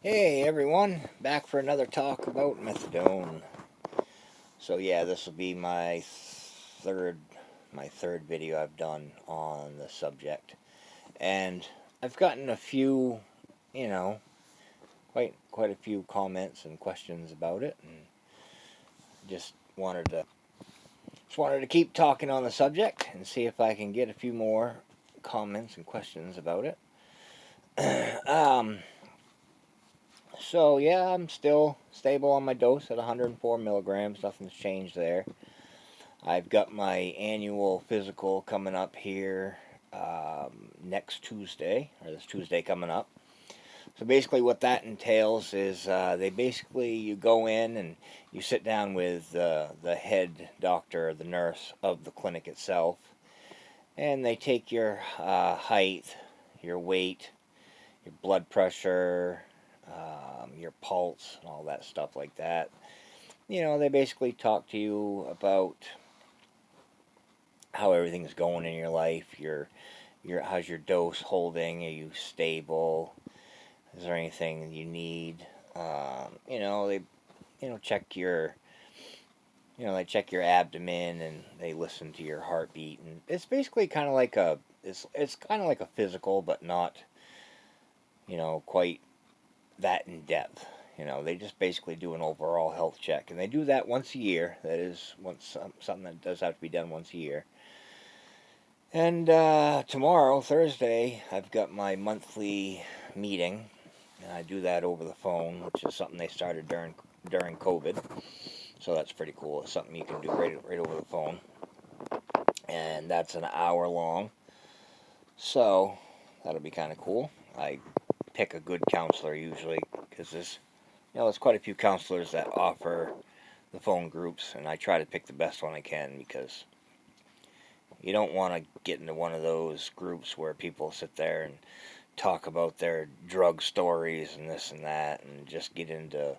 Hey everyone, back for another talk about methadone. So yeah, this will be third my third video I've done on the subject. And I've gotten a few, you know, quite a few comments and questions about it, and just wanted to keep talking on the subject and see if I can get a few more comments and questions about it. um So yeah, I'm still stable on my dose at 104 milligrams. Nothing's changed there. I've got my annual physical coming up here next Tuesday, or this Tuesday coming up. So basically, what that entails is you go in and you sit down with the head doctor, or the nurse of the clinic itself, and they take your height, your weight, your blood pressure, your pulse, and all that stuff like that. They basically talk to you about how everything's going in your life. How's your dose holding? Are you stable? Is there anything you need? They check they check your abdomen, and they listen to your heartbeat, and it's basically kind of like it's kind of like a physical, but not quite that in depth. They just basically do an overall health check, and they do that once a year. That is something that does have to be done once a year. And tomorrow, Thursday, I've got my monthly meeting, and I do that over the phone, which is something they started during COVID. So that's pretty cool. It's something you can do right over the phone, and that's an hour long. So that'll be kind of cool. I pick a good counselor usually, because there's quite a few counselors that offer the phone groups, and I try to pick the best one I can, because you don't want to get into one of those groups where people sit there and talk about their drug stories and this and that, and just get into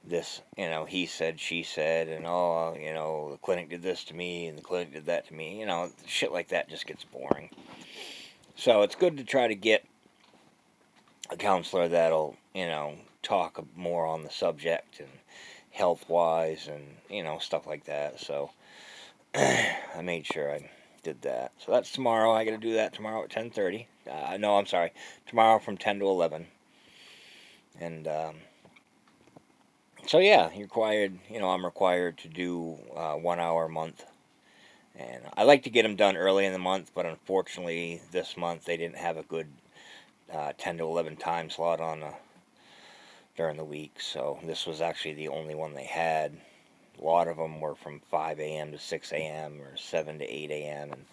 this, he said, she said, and the clinic did this to me and the clinic did that to me. Shit like that just gets boring. So it's good to try to get a counselor that'll, talk more on the subject and health-wise and, stuff like that. So I made sure I did that. So that's tomorrow. I got to do that tomorrow at 10:30. No, I'm sorry. Tomorrow from 10 to 11. And so yeah, I'm required to do 1 hour a month. And I like to get them done early in the month, but unfortunately this month they didn't have a good 10 to 11 time slot during the week. So this was actually the only one they had. A lot of them were from 5 a.m. to 6 a.m. or 7 to 8 a.m. And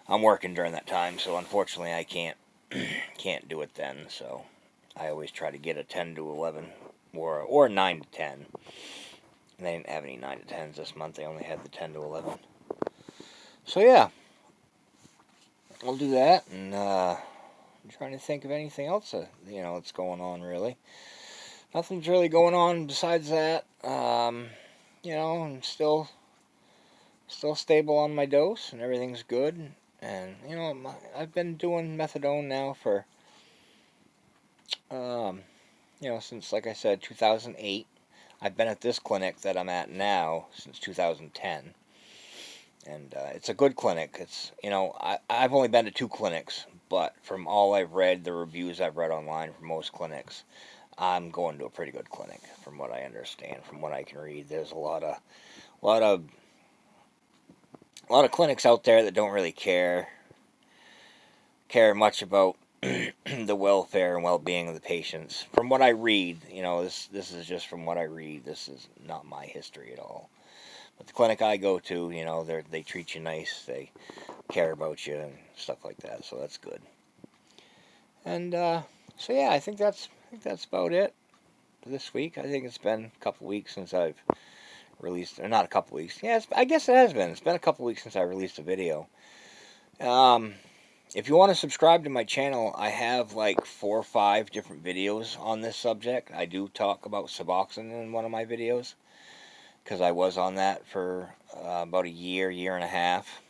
I'm working during that time, so unfortunately I can't do it then. So I always try to get a 10 to 11 or 9 to 10. And they didn't have any 9 to 10s this month. They only had the 10 to 11. So yeah, I'll do that, and I'm trying to think of anything else that's going on. Really, nothing's really going on besides that. I'm still stable on my dose, and everything's good. And I've been doing methadone now for since, like I said, 2008. I've been at this clinic that I'm at now since 2010. And it's a good clinic. I've only been to 2 clinics, but from all I've read, the reviews I've read online for most clinics, I'm going to a pretty good clinic, from what I understand, from what I can read. There's a lot of clinics out there that don't really care much about the welfare and well-being of the patients. From what I read, this is just from what I read. This is not my history at all. But the clinic I go to, they treat you nice, they care about you and stuff like that. So that's good. And so yeah, I think that's about it for this week. I think it's been a couple weeks since I've released, or not a couple weeks. Yeah, I guess it has been. It's been a couple weeks since I released a video. If you want to subscribe to my channel, I have like 4 or 5 different videos on this subject. I do talk about Suboxone in one of my videos, because I was on that for about a year and a half.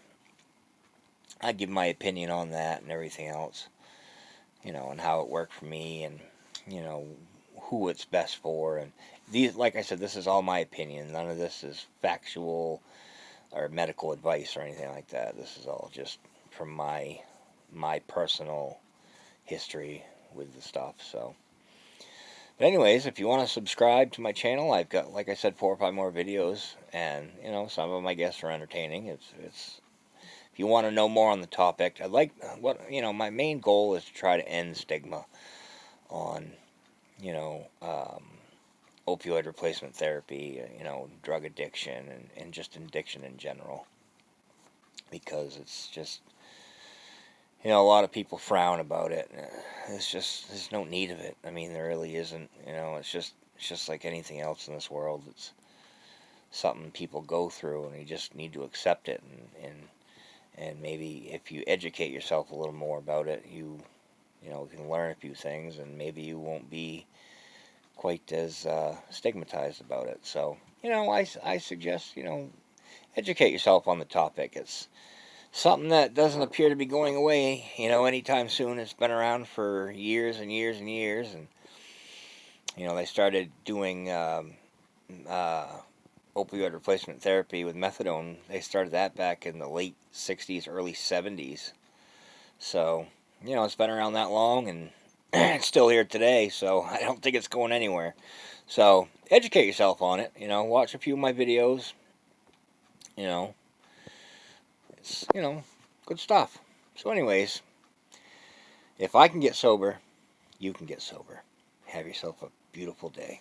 I give my opinion on that and everything else, and how it worked for me, and who it's best for. And these, like I said, this is all my opinion. None of this is factual or medical advice or anything like that. This is all just from my personal history with the stuff. So, but anyways, if you want to subscribe to my channel, I've got, like I said, 4 or 5 more videos, and some of my guests are entertaining. It's if you want to know more on the topic, I'd like my main goal is to try to end stigma on you know um, opioid replacement therapy, drug addiction, and just addiction in general, because it's just a lot of people frown about it. There's no need of it. I mean, there really isn't. It's just like anything else in this world. It's something people go through, and you just need to accept it. And maybe if you educate yourself a little more about it, you can learn a few things, and maybe you won't be quite as stigmatized about it. So, I suggest, educate yourself on the topic. It's something that doesn't appear to be going away, anytime soon. It's been around for years and years and years, and they started doing opioid replacement therapy with methadone. They started that back in the late 60s, early 70s. So, it's been around that long, and it's still here today, so I don't think it's going anywhere. So, educate yourself on it, watch a few of my videos, it's, good stuff. So anyways, if I can get sober, you can get sober. Have yourself a beautiful day.